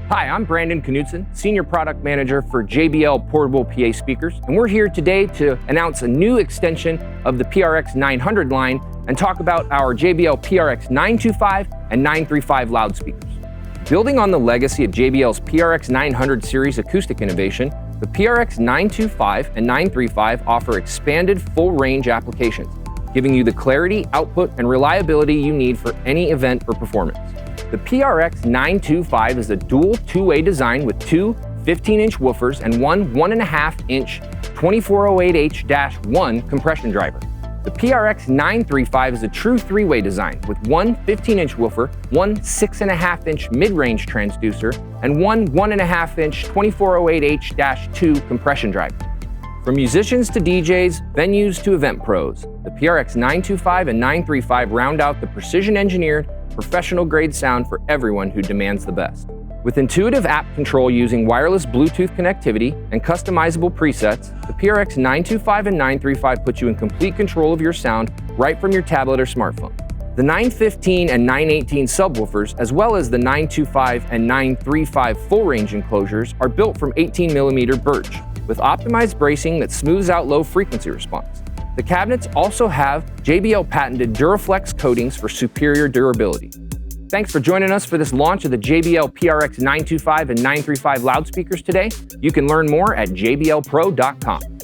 Hi, I'm Brandon Knudsen, Senior Product Manager for JBL Portable PA Speakers, and we're here today to announce a new extension of the PRX900 line and talk about our JBL PRX925 and 935 loudspeakers. Building on the legacy of JBL's PRX900 series acoustic innovation, the PRX925 and 935 offer expanded full-range applications, giving you the clarity, output, and reliability you need for any event or performance. The PRX925 is a dual two-way design with two 15-inch woofers and one 1.5-inch 2408H-1 compression driver. The PRX935 is a true three-way design with one 15-inch woofer, one 6.5-inch mid-range transducer, and one 1.5-inch 2408H-2 compression driver. From musicians to DJs, venues to event pros, the PRX925 and 935 round out the precision-engineered, professional-grade sound for everyone who demands the best. With intuitive app control using wireless Bluetooth connectivity and customizable presets, the PRX925 and 935 put you in complete control of your sound right from your tablet or smartphone. The 915 and 918 subwoofers, as well as the 925 and 935 full-range enclosures, are built from 18mm birch, with optimized bracing that smooths out low-frequency response. The cabinets also have JBL patented Duraflex coatings for superior durability. Thanks for joining us for this launch of the JBL PRX925 and 935 loudspeakers today. You can learn more at jblpro.com.